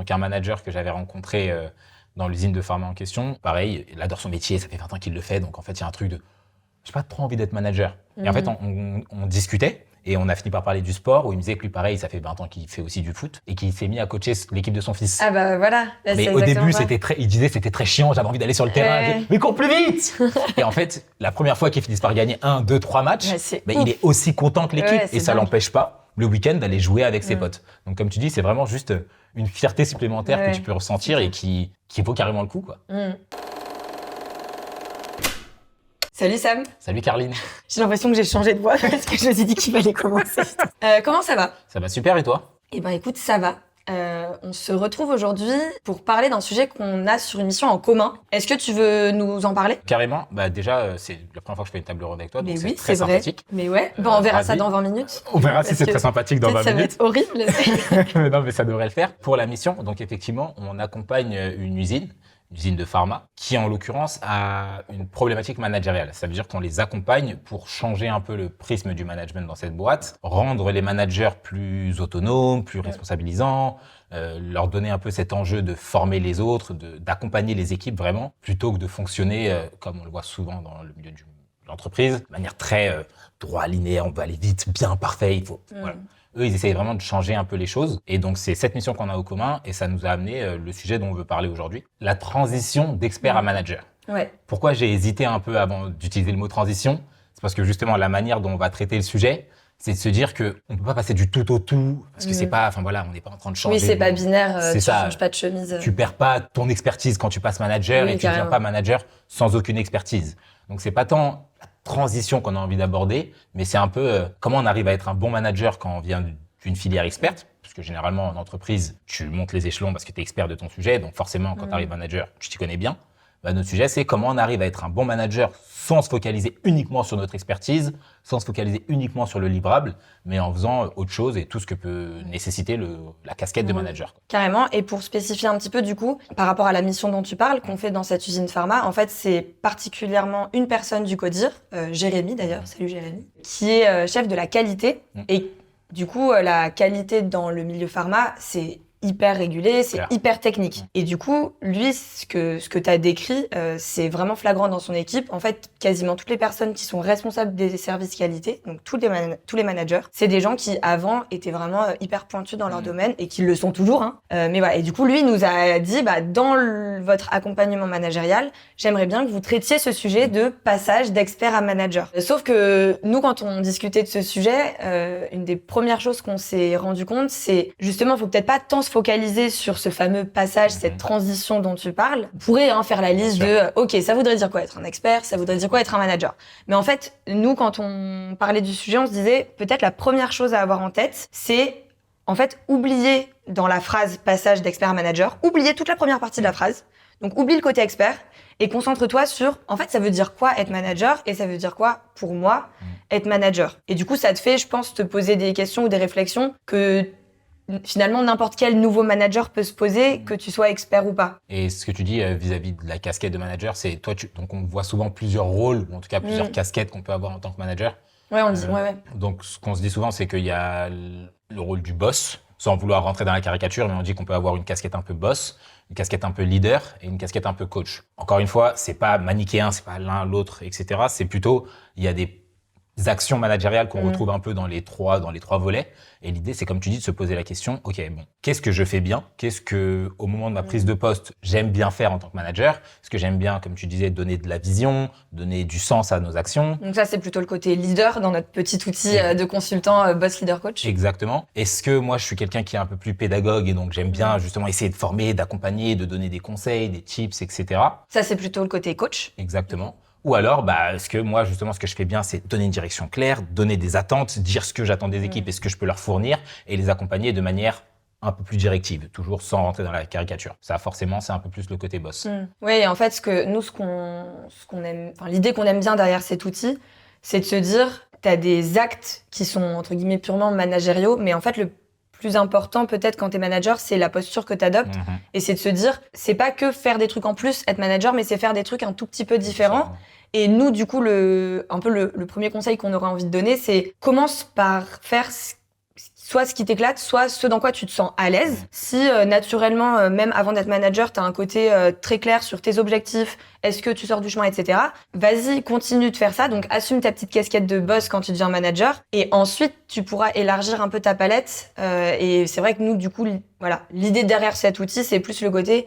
Donc un manager que j'avais rencontré dans l'usine de pharma en question, pareil, il adore son métier, ça fait 20 ans qu'il le fait, donc en fait il y a un truc de j'ai pas trop envie d'être manager. Et en fait on discutait et on a fini par parler du sport où il me disait que lui pareil, ça fait 20 ans qu'il fait aussi du foot et qu'il s'est mis à coacher l'équipe de son fils. Ah bah voilà. Là, Mais au début, il disait c'était très chiant, j'avais envie d'aller sur le terrain, mais cours plus vite. Et en fait, la première fois qu'ils finissent par gagner 1, 2, 3 matchs, il est aussi content que l'équipe et ça l'empêche pas le week-end d'aller jouer avec ses potes. Donc comme tu dis, c'est vraiment juste une fierté supplémentaire que tu peux ressentir et qui vaut carrément le coup, quoi. Salut Sam. Salut Carline. J'ai l'impression que j'ai changé de voix parce que je me suis dit qu'il fallait commencer. Comment ça va? Ça va super et toi? Eh ben écoute, ça va. On se retrouve aujourd'hui pour parler d'un sujet qu'on a sur une mission en commun. Est-ce que tu veux nous en parler? Carrément. Bah déjà, c'est la première fois que je fais une table ronde avec toi, donc oui, c'est très sympathique. Mais ouais, bon, on verra ça dans 20 minutes. On verra si c'est très sympathique dans 20 minutes. Ça va être horrible. Non, mais ça devrait le faire. Pour la mission, donc effectivement, on accompagne une usine de pharma, qui en l'occurrence a une problématique managériale. Ça veut dire qu'on les accompagne pour changer un peu le prisme du management dans cette boîte, rendre les managers plus autonomes, plus responsabilisants, leur donner un peu cet enjeu de former les autres, d'accompagner les équipes vraiment, plutôt que de fonctionner comme on le voit souvent dans le milieu de l'entreprise, de manière très droit, linéaire, on veut aller vite, bien, parfait, il faut... Voilà. Eux, ils essayent vraiment de changer un peu les choses. Et donc, c'est cette mission qu'on a au commun et ça nous a amené le sujet dont on veut parler aujourd'hui. La transition d'expert à manager. Ouais. Pourquoi j'ai hésité un peu avant d'utiliser le mot transition? C'est parce que justement, la manière dont on va traiter le sujet, c'est de se dire que on peut pas passer du tout au tout parce que c'est pas, enfin voilà, on n'est pas en train de changer. Oui, c'est pas binaire, tu ça. changes pas de chemise. Tu perds pas ton expertise quand tu passes manager et tu deviens pas manager sans aucune expertise. Donc, c'est pas tant la transition qu'on a envie d'aborder, mais c'est un peu comment on arrive à être un bon manager quand on vient d'une filière experte, parce que généralement en entreprise, tu montes les échelons parce que tu es expert de ton sujet, donc forcément quand tu arrives manager, tu t'y connais bien. Bah, notre sujet, c'est comment on arrive à être un bon manager sans se focaliser uniquement sur notre expertise, sans se focaliser uniquement sur le livrable, mais en faisant autre chose et tout ce que peut nécessiter la casquette de manager. Carrément. Et pour spécifier un petit peu, du coup, par rapport à la mission dont tu parles, qu'on fait dans cette usine pharma, en fait, c'est particulièrement une personne du CODIR, Jérémy d'ailleurs, salut Jérémy, qui est chef de la qualité. Et du coup, la qualité dans le milieu pharma, c'est hyper régulé, c'est hyper technique. Et du coup, lui, ce que tu as décrit, c'est vraiment flagrant dans son équipe. En fait, quasiment toutes les personnes qui sont responsables des services qualité, donc tous les managers, c'est des gens qui, avant, étaient vraiment hyper pointus dans leur domaine et qui le sont toujours. Mais voilà. Et du coup, lui, il nous a dit, dans votre accompagnement managérial, j'aimerais bien que vous traitiez ce sujet de passage d'expert à manager. Sauf que nous, quand on discutait de ce sujet, une des premières choses qu'on s'est rendu compte, c'est justement, faut peut-être pas tant se focaliser sur ce fameux passage, cette transition dont tu parles. On pourrait faire la liste de OK, ça voudrait dire quoi être un expert, ça voudrait dire quoi être un manager. Mais en fait, nous, quand on parlait du sujet, on se disait peut-être la première chose à avoir en tête, c'est en fait oublier dans la phrase passage d'expert à manager, oublier toute la première partie de la phrase. Donc oublie le côté expert et concentre-toi sur en fait ça veut dire quoi être manager et ça veut dire quoi pour moi être manager. Et du coup, ça te fait, je pense, te poser des questions ou des réflexions que finalement, n'importe quel nouveau manager peut se poser, que tu sois expert ou pas. Et ce que tu dis vis-à-vis de la casquette de manager, c'est toi, donc on voit souvent plusieurs rôles, ou en tout cas plusieurs casquettes qu'on peut avoir en tant que manager. Ouais, on le dit, ouais. Donc, ce qu'on se dit souvent, c'est qu'il y a le rôle du boss, sans vouloir rentrer dans la caricature, mais on dit qu'on peut avoir une casquette un peu boss, une casquette un peu leader et une casquette un peu coach. Encore une fois, c'est pas manichéen, c'est pas l'un, l'autre, etc. C'est plutôt, il y a des actions managériales qu'on retrouve un peu dans les trois volets. Et l'idée, c'est comme tu dis, de se poser la question, OK, bon, qu'est-ce que je fais bien? Qu'est-ce que, au moment de ma prise de poste, j'aime bien faire en tant que manager? Est-ce que j'aime bien, comme tu disais, donner de la vision, donner du sens à nos actions? Donc ça, c'est plutôt le côté leader dans notre petit outil de consultant boss leader coach. Exactement. Est-ce que moi, je suis quelqu'un qui est un peu plus pédagogue et donc j'aime bien justement essayer de former, d'accompagner, de donner des conseils, des tips, etc. Ça, c'est plutôt le côté coach. Exactement. Ou alors, est-ce que moi, justement, ce que je fais bien, c'est donner une direction claire, donner des attentes, dire ce que j'attends des équipes et ce que je peux leur fournir et les accompagner de manière un peu plus directive, toujours sans rentrer dans la caricature. Ça, forcément, c'est un peu plus le côté boss. Oui, et en fait, ce qu'on aime, l'idée qu'on aime bien derrière cet outil, c'est de se dire, t'as des actes qui sont, entre guillemets, purement managériaux, mais en fait, le plus important, peut-être, quand t'es manager, c'est la posture que t'adoptes. Et c'est de se dire, c'est pas que faire des trucs en plus, être manager, mais c'est faire des trucs un tout petit peu différents. Et nous, du coup, le premier conseil qu'on aurait envie de donner, c'est commence par faire ce qui soit ce qui t'éclate, soit ce dans quoi tu te sens à l'aise. Si naturellement, même avant d'être manager, t'as un côté très clair sur tes objectifs, est-ce que tu sors du chemin, etc. Vas-y, continue de faire ça. Donc assume ta petite casquette de boss quand tu deviens manager, et ensuite tu pourras élargir un peu ta palette. Et c'est vrai que nous, du coup, voilà, l'idée derrière cet outil, c'est plus le côté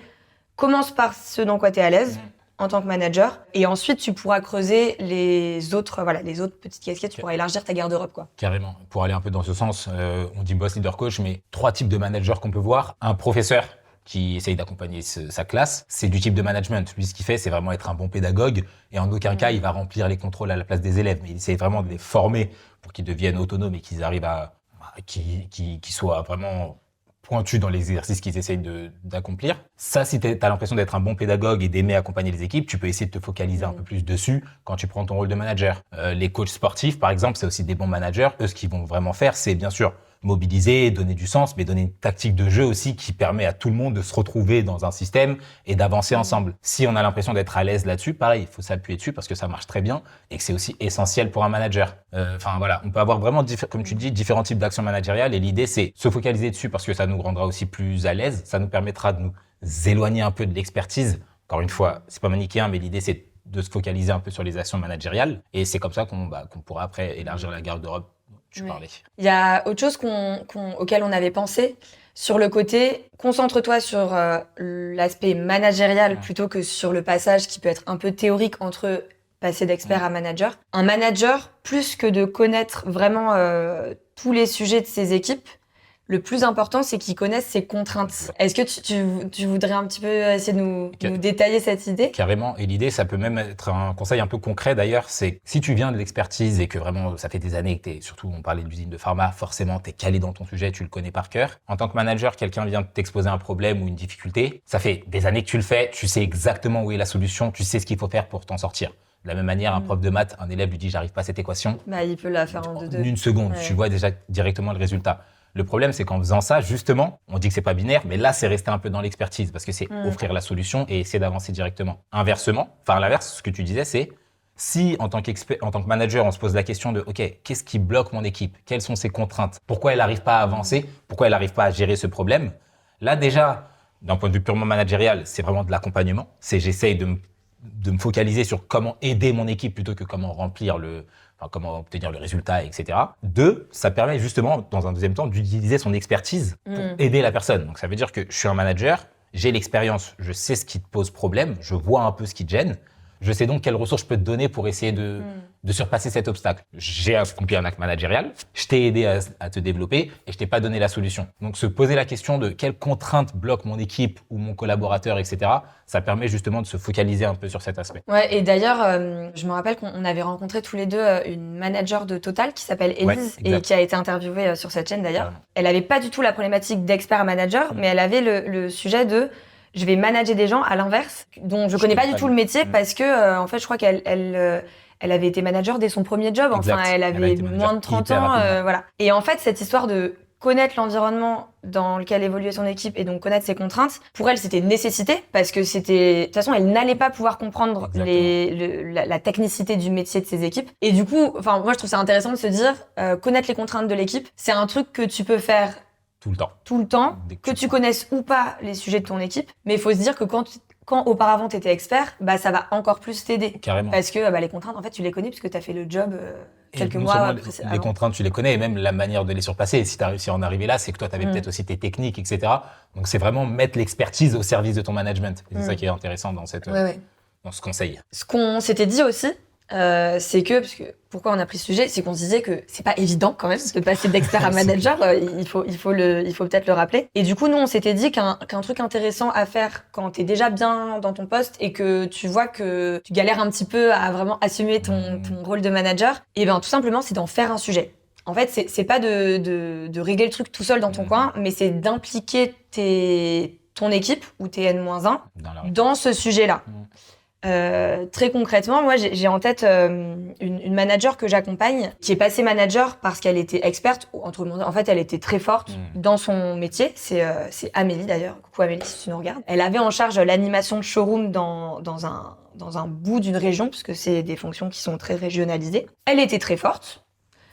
commence par ce dans quoi t'es à l'aise. En tant que manager, et ensuite tu pourras creuser les autres petites casquettes, tu pourras élargir ta garde-robe, quoi. Carrément. Pour aller un peu dans ce sens, on dit boss, leader, coach, mais 3 types de managers qu'on peut voir. Un professeur qui essaye d'accompagner sa classe, c'est du type de management. Lui, ce qu'il fait, c'est vraiment être un bon pédagogue, et en aucun cas, il va remplir les contrôles à la place des élèves, mais il essaie vraiment de les former pour qu'ils deviennent autonomes et qu'ils arrivent qu'ils soient vraiment pointus dans les exercices qu'ils essayent d'accomplir. Ça, si tu as l'impression d'être un bon pédagogue et d'aimer accompagner les équipes, tu peux essayer de te focaliser un peu plus dessus quand tu prends ton rôle de manager. Les coachs sportifs, par exemple, c'est aussi des bons managers. Eux, ce qu'ils vont vraiment faire, c'est bien sûr mobiliser, donner du sens, mais donner une tactique de jeu aussi qui permet à tout le monde de se retrouver dans un système et d'avancer ensemble. Si on a l'impression d'être à l'aise là-dessus, pareil, il faut s'appuyer dessus parce que ça marche très bien et que c'est aussi essentiel pour un manager. Enfin voilà, on peut avoir vraiment, comme tu dis, différents types d'actions managériales, et l'idée, c'est se focaliser dessus parce que ça nous rendra aussi plus à l'aise, ça nous permettra de nous éloigner un peu de l'expertise. Encore une fois, c'est pas manichéen, mais l'idée, c'est de se focaliser un peu sur les actions managériales, et c'est comme ça qu'on pourra après élargir la garde-robe. Parlais. Il y a autre chose auquel on avait pensé, sur le côté, concentre-toi sur l'aspect managérial plutôt que sur le passage qui peut être un peu théorique entre passer d'expert à manager. Un manager, plus que de connaître vraiment tous les sujets de ses équipes, le plus important, c'est qu'ils connaissent ses contraintes. Est-ce que tu voudrais un petit peu essayer de nous détailler cette idée ? Carrément. Et l'idée, ça peut même être un conseil un peu concret d'ailleurs, c'est si tu viens de l'expertise et que vraiment ça fait des années que surtout on parlait d'usine de pharma, forcément t'es calé dans ton sujet, tu le connais par cœur. En tant que manager, quelqu'un vient t'exposer un problème ou une difficulté, ça fait des années que tu le fais, tu sais exactement où est la solution, tu sais ce qu'il faut faire pour t'en sortir. De la même manière, un prof de maths, un élève lui dit j'arrive pas à cette équation. Il peut la faire en une seconde, tu vois déjà directement le résultat. Le problème, c'est qu'en faisant ça, justement, on dit que c'est pas binaire, mais là, c'est rester un peu dans l'expertise parce que c'est offrir la solution et essayer d'avancer directement. Inversement, enfin, à l'inverse, ce que tu disais, c'est si, en tant que manager, on se pose la question de, OK, qu'est-ce qui bloque mon équipe? Quelles sont ses contraintes? Pourquoi elle n'arrive pas à avancer? Pourquoi elle n'arrive pas à gérer ce problème? Là, déjà, d'un point de vue purement managérial, c'est vraiment de l'accompagnement. C'est j'essaye de me focaliser sur comment aider mon équipe plutôt que comment comment obtenir le résultat, etc. 2, ça permet justement, dans un deuxième temps, d'utiliser son expertise pour aider la personne. Donc ça veut dire que je suis un manager, j'ai l'expérience, je sais ce qui te pose problème, je vois un peu ce qui te gêne, je sais donc quelles ressources je peux te donner pour essayer de surpasser cet obstacle. J'ai accompli un acte managérial, je t'ai aidé à te développer et je t'ai pas donné la solution. Donc se poser la question de quelles contraintes bloquent mon équipe ou mon collaborateur, etc., ça permet justement de se focaliser un peu sur cet aspect. Ouais, et d'ailleurs, je me rappelle qu'on avait rencontré tous les deux une manager de Total qui s'appelle Élise et qui a été interviewée sur cette chaîne d'ailleurs. Elle avait pas du tout la problématique d'expert à manager, mais elle avait le sujet de je vais manager des gens à l'inverse, dont je connais pas du tout le métier parce que en fait, je crois qu'elle avait été manager dès son premier job. Enfin, elle avait moins de 30 ans, voilà. Et en fait, cette histoire de connaître l'environnement dans lequel évoluait son équipe et donc connaître ses contraintes, pour elle, c'était une nécessité parce que de toute façon, elle n'allait pas pouvoir comprendre la technicité du métier de ses équipes. Et du coup, enfin, moi, je trouve ça intéressant de se dire, connaître les contraintes de l'équipe, c'est un truc que tu peux faire tout le temps, que tu connaisses ou pas les sujets de ton équipe, mais il faut se dire que quand auparavant tu étais expert, ça va encore plus t'aider. Carrément. Parce que les contraintes, en fait, tu les connais puisque tu as fait le job quelques mois précédemment. Les contraintes, tu les connais, et même la manière de les surpasser. Et si tu as réussi à en arriver là, c'est que toi, tu avais peut-être aussi tes techniques, etc. Donc, c'est vraiment mettre l'expertise au service de ton management. Et c'est ça qui est intéressant dans ce conseil. Ce qu'on s'était dit aussi, c'est que, parce que pourquoi on a pris ce sujet, c'est qu'on se disait que c'est pas évident quand même de passer d'expert à manager, il faut peut-être le rappeler. Et du coup, nous, on s'était dit qu'un truc intéressant à faire quand t'es déjà bien dans ton poste et que tu vois que tu galères un petit peu à vraiment assumer ton rôle de manager, et tout simplement, c'est d'en faire un sujet. En fait, c'est pas de régler le truc tout seul dans ton coin, mais c'est d'impliquer ton équipe ou tes N-1 dans ce sujet-là. Très concrètement, moi j'ai en tête une manager que j'accompagne qui est passée manager parce qu'elle était experte, en fait elle était très forte dans son métier, c'est Amélie d'ailleurs, coucou Amélie si tu nous regardes. Elle avait en charge l'animation de showroom dans un bout d'une région, puisque c'est des fonctions qui sont très régionalisées. Elle était très forte,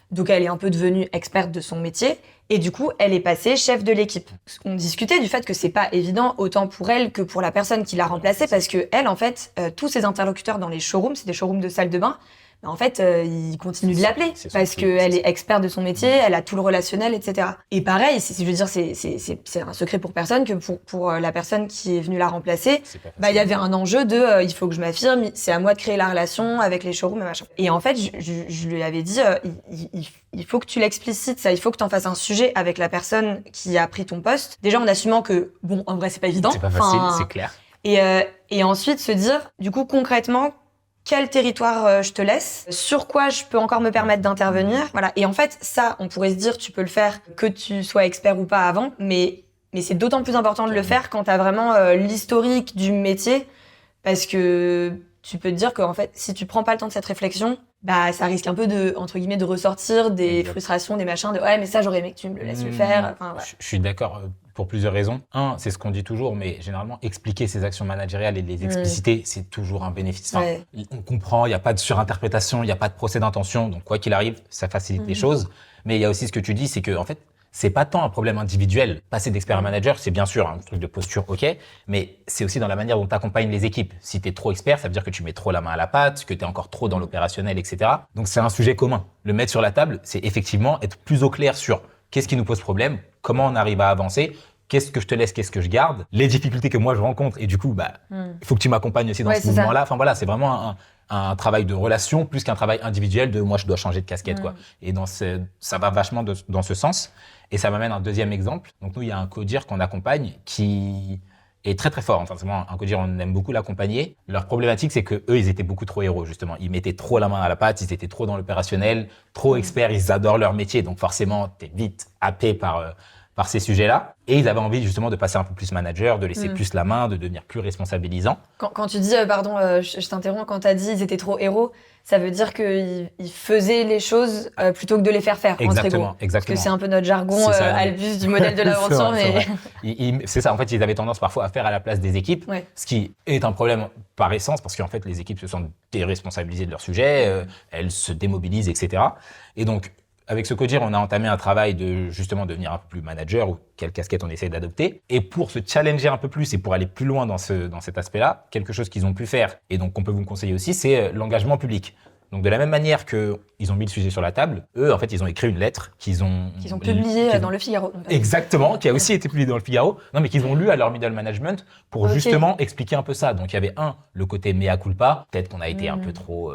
donc elle est un peu devenue experte de son métier, Et du coup, elle est passée chef de l'équipe. On discutait du fait que c'est pas évident autant pour elle que pour la personne qui l'a remplacée, parce que elle, en fait, tous ses interlocuteurs dans les showrooms, c'est des showrooms de salles de bain, mais en fait, ils continuent de l'appeler parce qu'elle est experte de son métier, elle a tout le relationnel, etc. Et pareil, je veux dire, c'est un secret pour personne que pour la personne qui est venue la remplacer, il y avait un enjeu de il faut que je m'affirme, c'est à moi de créer la relation avec les showrooms et machin. Et en fait, je lui avais dit il faut que tu l'explicites ça, il faut que tu en fasses un sujet avec la personne qui a pris ton poste. Déjà en assumant que bon, en vrai, c'est pas évident. C'est pas facile, c'est clair. Et ensuite se dire du coup concrètement quel territoire je te laisse, sur quoi je peux encore me permettre d'intervenir, voilà. Et en fait, ça, on pourrait se dire, tu peux le faire que tu sois expert ou pas avant, mais c'est d'autant plus important de le faire quand t'as vraiment l'historique du métier, parce que tu peux te dire qu'en fait, si tu prends pas le temps de cette réflexion, ça risque un peu de, entre guillemets, de ressortir des frustrations, des machins, de ouais, mais ça, j'aurais aimé que tu me le laisses le faire. Enfin, voilà. Je suis d'accord pour plusieurs raisons. Un, c'est ce qu'on dit toujours, mais généralement, expliquer ses actions managériales et les expliciter, c'est toujours un bénéfice. Enfin, on comprend, il n'y a pas de surinterprétation, il n'y a pas de procès d'intention, donc quoi qu'il arrive, ça facilite les choses. Mais il y a aussi ce que tu dis, c'est que, en fait, c'est pas tant un problème individuel. Passer d'expert à manager, c'est bien sûr un truc de posture, ok, mais c'est aussi dans la manière dont tu accompagnes les équipes. Si tu es trop expert, ça veut dire que tu mets trop la main à la pâte, que tu es encore trop dans l'opérationnel, etc. Donc c'est un sujet commun. Le mettre sur la table, c'est effectivement être plus au clair sur qu'est-ce qui nous pose problème, comment on arrive à avancer, qu'est-ce que je te laisse, qu'est-ce que je garde, les difficultés que moi je rencontre, et du coup, il faut que tu m'accompagnes aussi dans ce mouvement-là. Enfin voilà, c'est vraiment un travail de relation plus qu'un travail individuel de moi je dois changer de casquette, quoi. Et ça va vachement dans ce sens. Et ça m'amène à un deuxième exemple. Donc nous, il y a un codir qu'on accompagne qui est très très fort. Enfin, c'est vraiment un codir, on aime beaucoup l'accompagner. Leur problématique, c'est que eux, ils étaient beaucoup trop héros, justement. Ils mettaient trop la main à la pâte, ils étaient trop dans l'opérationnel, trop experts, ils adorent leur métier. Donc forcément, t'es vite happé par ces sujets-là. Et ils avaient envie justement de passer un peu plus manager, de laisser plus la main, de devenir plus responsabilisant. Quand tu dis, pardon, je t'interromps, quand t'as dit ils étaient trop héros, ça veut dire qu'ils faisaient les choses plutôt que de les faire faire. Exactement. Parce que c'est un peu notre jargon Albus du modèle de l'aventure. C'est ça, en fait, ils avaient tendance parfois à faire à la place des équipes, ce qui est un problème par essence, parce qu'en fait, les équipes se sentent déresponsabilisées de leur sujet, elles se démobilisent, etc. Et donc, avec ce codir, on a entamé un travail de justement devenir un peu plus manager ou quelle casquette on essaie d'adopter. Et pour se challenger un peu plus et pour aller plus loin dans cet aspect-là, quelque chose qu'ils ont pu faire et donc qu'on peut vous conseiller aussi, c'est l'engagement public. Donc de la même manière qu'ils ont mis le sujet sur la table, eux, en fait, ils ont écrit une lettre qu'ils ont publiée dans Le Figaro. Exactement, qui a aussi été publiée dans Le Figaro. Non, mais qu'ils ont lu à leur middle management pour justement expliquer un peu ça. Donc il y avait le côté mea culpa, peut-être qu'on a été un peu trop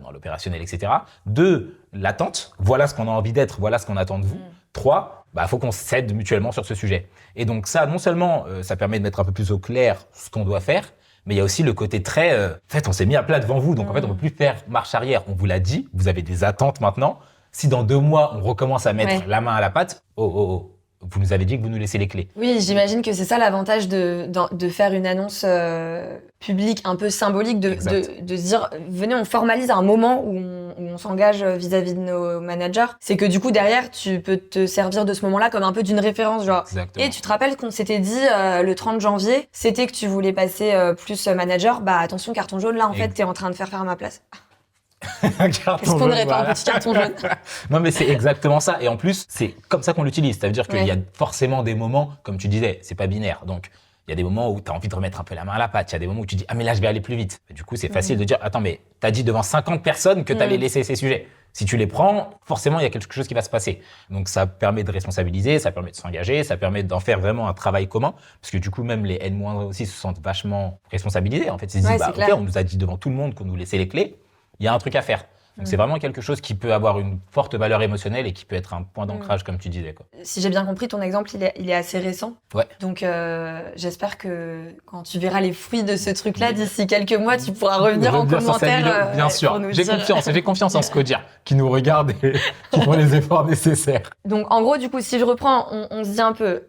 dans l'opérationnel, etc. 2, l'attente, voilà ce qu'on a envie d'être, voilà ce qu'on attend de vous. 3, faut qu'on s'aide mutuellement sur ce sujet. Et donc ça, non seulement ça permet de mettre un peu plus au clair ce qu'on doit faire, mais il y a aussi le côté très... en fait, on s'est mis à plat devant vous, donc en fait, on ne peut plus faire marche arrière. On vous l'a dit, vous avez des attentes maintenant. Si dans 2 mois, on recommence à mettre la main à la pâte, vous nous avez dit que vous nous laissez les clés. Oui, j'imagine que c'est ça l'avantage de faire une annonce publique un peu symbolique, de se dire, venez, on formalise un moment où on s'engage vis-à-vis de nos managers. C'est que du coup, derrière, tu peux te servir de ce moment-là comme un peu d'une référence, genre. Exactement. Et tu te rappelles qu'on s'était dit le 30 janvier, c'était que tu voulais passer plus manager, attention, carton jaune, là, en fait, t'es en train de faire ma place. Est-ce qu'on n'aurait pas un petit carton jaune? Non, mais c'est exactement ça. Et en plus, c'est comme ça qu'on l'utilise. Ça veut dire qu'il y a forcément des moments, comme tu disais, c'est pas binaire. Donc, il y a des moments où tu as envie de remettre un peu la main à la pâte. Il y a des moments où tu dis, ah, mais là, je vais aller plus vite. Et du coup, c'est facile de dire, attends, mais t'as dit devant 50 personnes que t'allais laisser ces sujets. Si tu les prends, forcément, il y a quelque chose qui va se passer. Donc, ça permet de responsabiliser, ça permet de s'engager, ça permet d'en faire vraiment un travail commun. Parce que du coup, même les N- aussi se sentent vachement responsabilisés. En fait, ils se disent, ok, on nous a dit devant tout le monde qu'on nous laissait les clés. Il y a un truc à faire. Donc c'est vraiment quelque chose qui peut avoir une forte valeur émotionnelle et qui peut être un point d'ancrage, comme tu disais, quoi. Si j'ai bien compris, ton exemple, il est assez récent. Ouais. Donc j'espère que quand tu verras les fruits de ce truc-là, d'ici quelques mois, tu pourras revenir en commentaire. Bien sûr, j'ai confiance en ce codir qui nous regarde et qui font les efforts nécessaires. Donc en gros, du coup, si je reprends, on se dit un peu...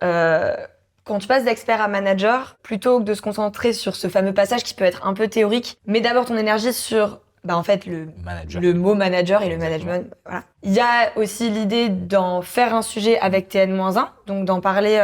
Quand tu passes d'expert à manager, plutôt que de se concentrer sur ce fameux passage qui peut être un peu théorique, mets d'abord ton énergie sur... en fait, le mot manager et le management, voilà. Il y a aussi l'idée d'en faire un sujet avec TN-1, donc d'en parler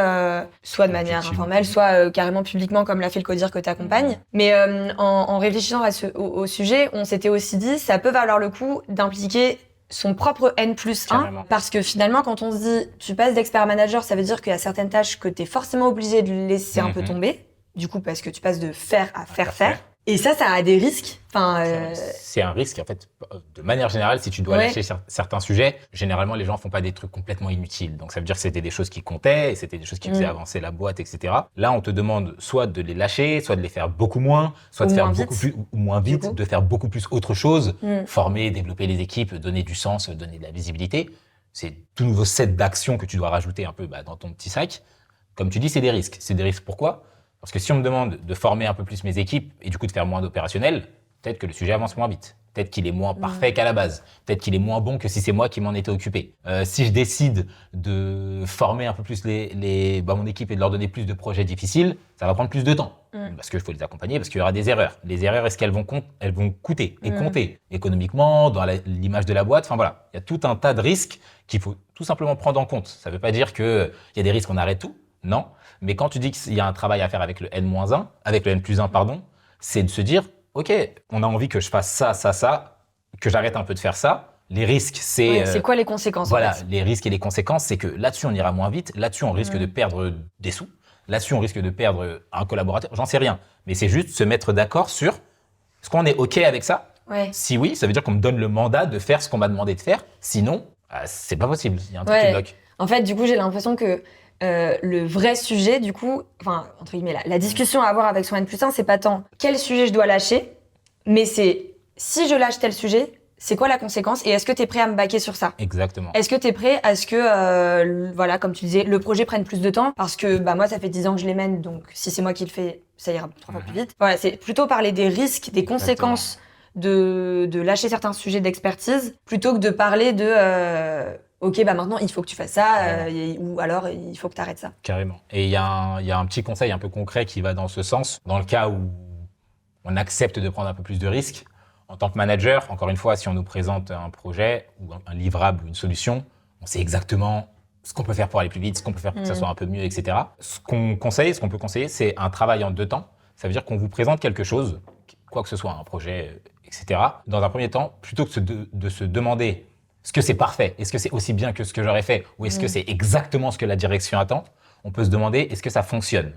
soit de manière informelle, soit carrément publiquement, comme l'a fait le codir que tu accompagnes. Mais en réfléchissant au sujet, on s'était aussi dit, ça peut valoir le coup d'impliquer son propre N+1, Carrément. parce que finalement, quand on se dit tu passes d'expert manager, ça veut dire qu'il y a certaines tâches que tu es forcément obligé de laisser un peu tomber, du coup, parce que tu passes de faire à faire. Et ça a des risques. Enfin, C'est un risque, en fait, de manière générale, si tu dois lâcher certains sujets, généralement, les gens font pas des trucs complètement inutiles. Donc, ça veut dire que c'était des choses qui comptaient, et c'était des choses qui faisaient avancer la boîte, etc. Là, on te demande soit de les lâcher, soit de les faire beaucoup moins, soit de faire beaucoup plus, ou moins vite, de faire beaucoup plus autre chose, former, développer les équipes, donner du sens, donner de la visibilité. C'est tout nouveau set d'actions que tu dois rajouter un peu dans ton petit sac. Comme tu dis, c'est des risques. C'est des risques pourquoi ? Parce que si on me demande de former un peu plus mes équipes et du coup de faire moins d'opérationnel, peut-être que le sujet avance moins vite. Peut-être qu'il est moins parfait qu'à la base. Peut-être qu'il est moins bon que si c'est moi qui m'en étais occupé. Si je décide de former un peu plus mon équipe et de leur donner plus de projets difficiles, ça va prendre plus de temps. Parce qu'il faut les accompagner, parce qu'il y aura des erreurs. Les erreurs, est-ce qu'elles vont coûter et compter économiquement, dans l'image de la boîte. Enfin voilà, il y a tout un tas de risques qu'il faut tout simplement prendre en compte. Ça ne veut pas dire qu'il y a des risques, on arrête tout. Non. Mais quand tu dis qu'il y a un travail à faire avec le N-1, avec le N+1, pardon, c'est de se dire, OK, on a envie que je fasse ça, que j'arrête un peu de faire ça. Les risques, c'est... c'est quoi les conséquences? Voilà, en fait. les risques et les conséquences, c'est que là-dessus, on ira moins vite. Là-dessus, on risque de perdre des sous. Là-dessus, on risque de perdre un collaborateur. J'en sais rien. Mais c'est juste se mettre d'accord sur est-ce qu'on est OK avec ça? Si oui, ça veut dire qu'on me donne le mandat de faire ce qu'on m'a demandé de faire. Sinon, c'est pas possible. Il y a un truc qui bloque. En fait, du coup, j'ai l'impression que le vrai sujet, du coup, enfin, entre guillemets, la discussion à avoir avec son N+1, c'est pas tant quel sujet je dois lâcher, mais c'est si je lâche tel sujet, c'est quoi la conséquence et est-ce que tu es prêt à me baquer sur ça? Exactement. Est-ce que tu es prêt à ce que, voilà, comme tu disais, le projet prenne plus de temps? Parce que moi, ça fait 10 ans que je les mène, donc si c'est moi qui le fais, ça ira 3 fois plus vite. Voilà, c'est plutôt parler des risques, des conséquences de lâcher certains sujets d'expertise, plutôt que de parler de... OK, maintenant, il faut que tu fasses ça, ou alors il faut que tu arrêtes ça. Carrément. Et il y a un petit conseil un peu concret qui va dans ce sens. Dans le cas où on accepte de prendre un peu plus de risques, en tant que manager, encore une fois, si on nous présente un projet ou un livrable ou une solution, on sait exactement ce qu'on peut faire pour aller plus vite, ce qu'on peut faire pour que ça soit un peu mieux, etc. Ce qu'on peut conseiller, c'est un travail en 2 temps. Ça veut dire qu'on vous présente quelque chose, quoi que ce soit, un projet, etc. Dans un premier temps, plutôt que de se demander est-ce que c'est parfait? Est-ce que c'est aussi bien que ce que j'aurais fait? Ou est-ce que c'est exactement ce que la direction attend? On peut se demander, est-ce que ça fonctionne?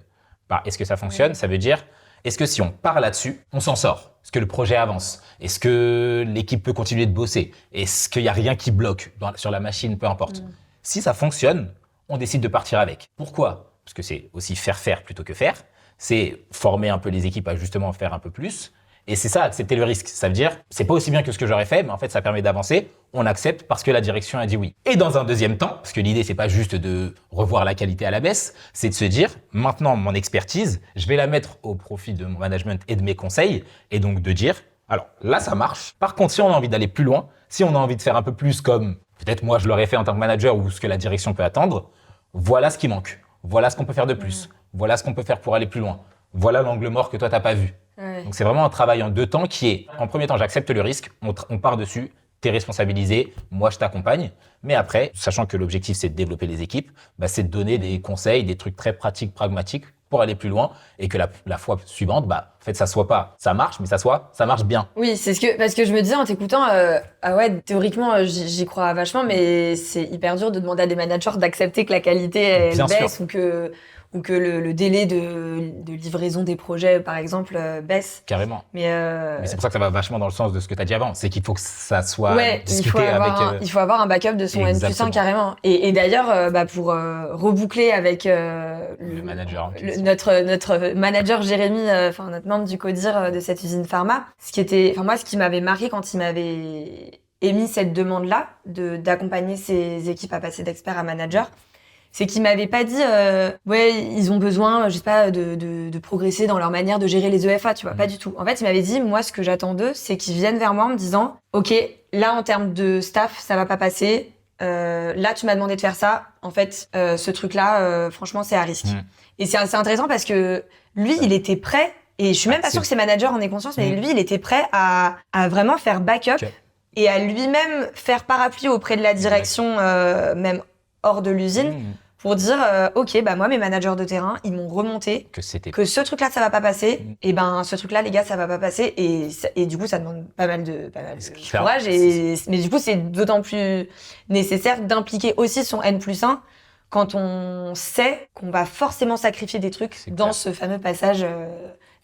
Est-ce que ça fonctionne? Ça veut dire, est-ce que si on part là-dessus, on s'en sort? Est-ce que le projet avance? Est-ce que l'équipe peut continuer de bosser? Est-ce qu'il n'y a rien qui bloque sur la machine? Peu importe. Si ça fonctionne, on décide de partir avec. Pourquoi? Parce que c'est aussi faire plutôt que faire. C'est former un peu les équipes à justement faire un peu plus. Et c'est ça, accepter le risque. Ça veut dire, c'est pas aussi bien que ce que j'aurais fait, mais en fait, ça permet d'avancer. On accepte parce que la direction a dit oui. Et dans un deuxième temps, parce que l'idée, c'est pas juste de revoir la qualité à la baisse, c'est de se dire, maintenant, mon expertise, je vais la mettre au profit de mon management et de mes conseils. Et donc, de dire, alors là, ça marche. Par contre, si on a envie d'aller plus loin, si on a envie de faire un peu plus comme peut-être moi, je l'aurais fait en tant que manager ou ce que la direction peut attendre, voilà ce qui manque. Voilà ce qu'on peut faire de plus. Voilà ce qu'on peut faire pour aller plus loin. Voilà l'angle mort que toi, t'as pas vu. Donc, c'est vraiment un travail en 2 temps qui est, en premier temps, j'accepte le risque, on part dessus, t'es responsabilisé, moi, je t'accompagne. Mais après, sachant que l'objectif, c'est de développer les équipes, c'est de donner des conseils, des trucs très pratiques, pragmatiques pour aller plus loin et que la fois suivante, en fait, ça soit pas, ça marche, mais ça marche bien. Oui, parce que je me disais en t'écoutant, théoriquement, j'y crois vachement, mais c'est hyper dur de demander à des managers d'accepter que la qualité elle baisse ou que le délai de livraison des projets, par exemple, baisse. Carrément. Mais c'est pour ça que ça va vachement dans le sens de ce que tu as dit avant. C'est qu'il faut que ça soit discuté il faut avoir un backup de son N+1 carrément. Et d'ailleurs, pour reboucler avec le manager, notre manager Jérémy, notre membre du CODIR de cette usine pharma, ce qui m'avait marqué quand il m'avait émis cette demande-là d'accompagner ses équipes à passer d'expert à manager, c'est qu'ils m'avaient pas dit ils ont besoin, je sais pas, de progresser dans leur manière de gérer les EFA, tu vois, pas du tout. En fait, ils m'avaient dit, moi, ce que j'attends d'eux, c'est qu'ils viennent vers moi en me disant, OK, là, en termes de staff, ça va pas passer. Là, tu m'as demandé de faire ça. En fait, ce truc-là, franchement, c'est à risque. Et c'est assez intéressant parce que lui, il était prêt, et je suis même pas sûre que ses managers en aient conscience, mais lui, il était prêt à vraiment faire backup et à lui-même faire parapluie auprès de la direction, même hors de l'usine, pour dire ok, bah moi mes managers de terrain, ils m'ont remonté que ce truc-là ça va pas passer, et ben ce truc-là les gars ça va pas passer, et du coup ça demande pas mal de courage, mais du coup c'est d'autant plus nécessaire d'impliquer aussi son N+1 quand on sait qu'on va forcément sacrifier des trucs dans ce fameux passage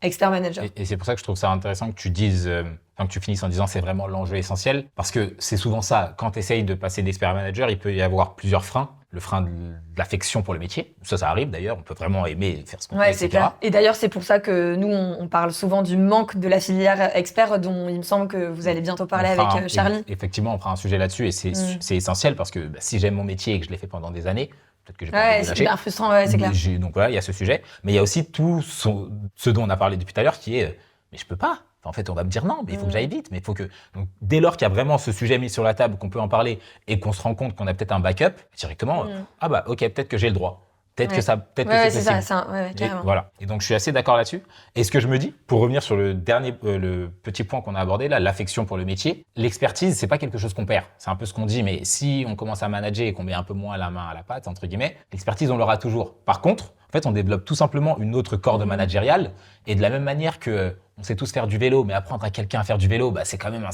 expert manager. Et c'est pour ça que je trouve ça intéressant que tu dises, que tu finisses en disant c'est vraiment l'enjeu essentiel, parce que c'est souvent ça, quand tu essayes de passer d'expert manager, il peut y avoir plusieurs freins. Le frein de l'affection pour le métier, ça arrive d'ailleurs, on peut vraiment aimer faire ce qu'on fait, etc. C'est clair. Et d'ailleurs, c'est pour ça que nous, on parle souvent du manque de la filière expert, dont il me semble que vous allez bientôt parler avec Charlie. Effectivement, on fera un sujet là-dessus, et c'est essentiel, parce que si j'aime mon métier et que je l'ai fait pendant des années, peut-être que j'ai pas envie de lâcher. C'est hyper frustrant, c'est clair. Donc voilà, il y a ce sujet, mais il y a aussi tout ce dont on a parlé depuis tout à l'heure, qui est, mais je peux pas. En fait, on va me dire non, mais il faut que j'aille vite. Mais il faut que. Donc, dès lors qu'il y a vraiment ce sujet mis sur la table, qu'on peut en parler et qu'on se rend compte qu'on a peut-être un backup, directement, ah bah ok, peut-être que j'ai le droit. Peut-être que ça, peut-être que c'est possible. Ça, carrément. Et voilà. Et donc, je suis assez d'accord là-dessus. Et ce que je me dis, pour revenir sur le dernier, le petit point qu'on a abordé là, l'affection pour le métier, l'expertise, c'est pas quelque chose qu'on perd. C'est un peu ce qu'on dit, mais si on commence à manager et qu'on met un peu moins la main à la pâte, entre guillemets, l'expertise, on l'aura toujours. Par contre, en fait, on développe tout simplement une autre corde managériale. Et de la même manière que on sait tous faire du vélo, mais apprendre à quelqu'un à faire du vélo, bah, c'est quand même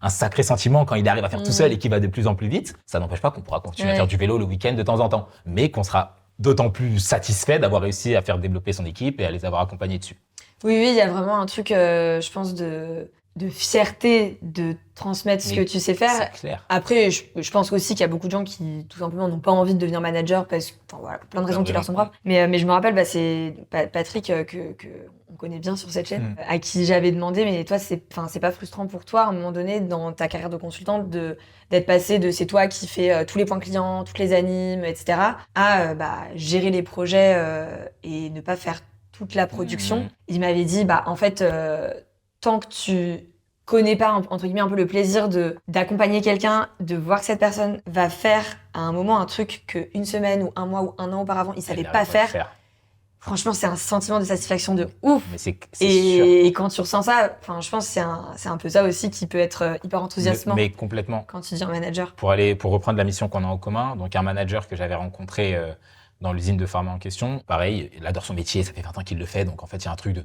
un sacré sentiment quand il arrive à faire tout seul et qu'il va de plus en plus vite. Ça n'empêche pas qu'on pourra continuer à faire du vélo le week-end de temps en temps, mais qu'on sera d'autant plus satisfait d'avoir réussi à faire développer son équipe et à les avoir accompagnés dessus. Oui, il y a vraiment un truc, je pense, de fierté de transmettre ce que tu sais faire. C'est clair. Après, je pense aussi qu'il y a beaucoup de gens qui, tout simplement, n'ont pas envie de devenir manager parce que, voilà, plein de raisons qui leur sont propres. Mais je me rappelle, c'est Patrick, que on connaît bien sur cette chaîne, à qui j'avais demandé, mais toi, c'est pas frustrant pour toi, à un moment donné, dans ta carrière de consultante, d'être passé de c'est toi qui fais tous les points clients, toutes les animes, etc., à gérer les projets et ne pas faire toute la production. Il m'avait dit, en fait, tant que tu connais pas, entre guillemets, un peu le plaisir d'accompagner quelqu'un, de voir que cette personne va faire à un moment un truc qu'une semaine ou un mois ou un an auparavant, il savait pas faire. Franchement, c'est un sentiment de satisfaction de ouf. Mais c'est et quand tu ressens ça, je pense que c'est un peu ça aussi qui peut être hyper enthousiasmant. Mais complètement. Quand tu deviens manager. Pour reprendre la mission qu'on a en commun, donc un manager que j'avais rencontré dans l'usine de pharma en question, pareil, il adore son métier, ça fait 20 ans qu'il le fait, donc en fait, il y a un truc de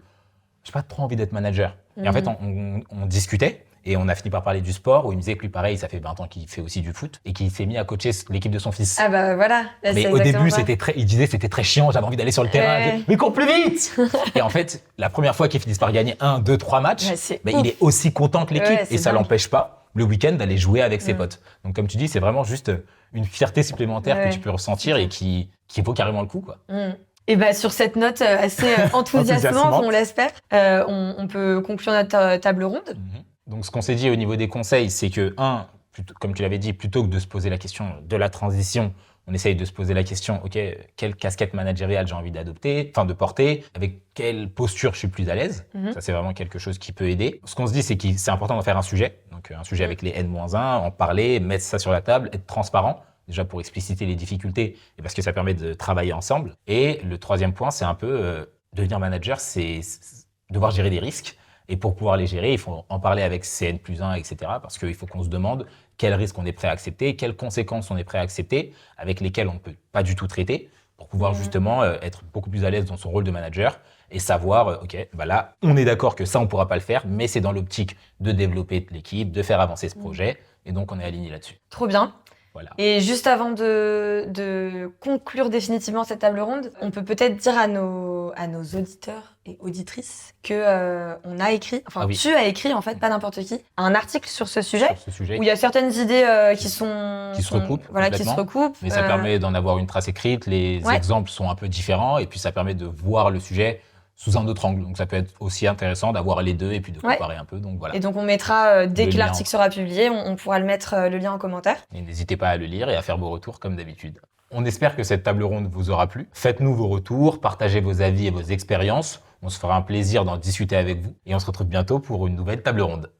j'ai pas trop envie d'être manager. Et en fait, on discutait et on a fini par parler du sport où il me disait que lui, pareil, ça fait 20 ans qu'il fait aussi du foot et qu'il s'est mis à coacher l'équipe de son fils. Ah bah voilà. Là, mais au début, il disait c'était très chiant, j'avais envie d'aller sur le terrain. Mais cours plus vite. Et en fait, la première fois qu'ils finissent par gagner 1, 2, 3 matchs, il est aussi content que l'équipe et ça l'empêche pas le week-end d'aller jouer avec ses potes. Donc comme tu dis, c'est vraiment juste une fierté supplémentaire que tu peux ressentir et qui vaut carrément le coup, quoi. Et sur cette note assez enthousiasmante, on l'espère, on peut conclure notre table ronde. Donc, ce qu'on s'est dit au niveau des conseils, c'est que, comme tu l'avais dit, plutôt que de se poser la question de la transition, on essaye de se poser la question, OK, quelle casquette managériale j'ai envie de porter, avec quelle posture je suis plus à l'aise. Ça, c'est vraiment quelque chose qui peut aider. Ce qu'on se dit, c'est que c'est important d'en faire un sujet. Donc, un sujet avec les N-1, en parler, mettre ça sur la table, être transparent. Déjà pour expliciter les difficultés et parce que ça permet de travailler ensemble. Et le troisième point, c'est un peu devenir manager, c'est devoir gérer des risques. Et pour pouvoir les gérer, il faut en parler avec ses N+1, etc. Parce qu'il faut qu'on se demande quels risques on est prêt à accepter, quelles conséquences on est prêt à accepter, avec lesquelles on ne peut pas du tout traiter, pour pouvoir justement être beaucoup plus à l'aise dans son rôle de manager et savoir, OK, là, on est d'accord que ça, on ne pourra pas le faire, mais c'est dans l'optique de développer l'équipe, de faire avancer ce projet. Et donc, on est aligné là-dessus. Trop bien. Voilà. Et juste avant de conclure définitivement cette table ronde, on peut peut-être dire à nos auditeurs et auditrices que on a écrit, tu as écrit en fait, pas n'importe qui, un article sur ce sujet où il y a certaines idées qui se recoupent. Mais ça permet d'en avoir une trace écrite, les exemples sont un peu différents et puis ça permet de voir le sujet sous un autre angle. Donc ça peut être aussi intéressant d'avoir les deux et puis de comparer un peu. Donc voilà. Et donc on mettra, dès que l'article sera publié, on pourra le mettre le lien en commentaire. Et n'hésitez pas à le lire et à faire vos retours comme d'habitude. On espère que cette table ronde vous aura plu. Faites-nous vos retours, partagez vos avis et vos expériences. On se fera un plaisir d'en discuter avec vous et on se retrouve bientôt pour une nouvelle table ronde.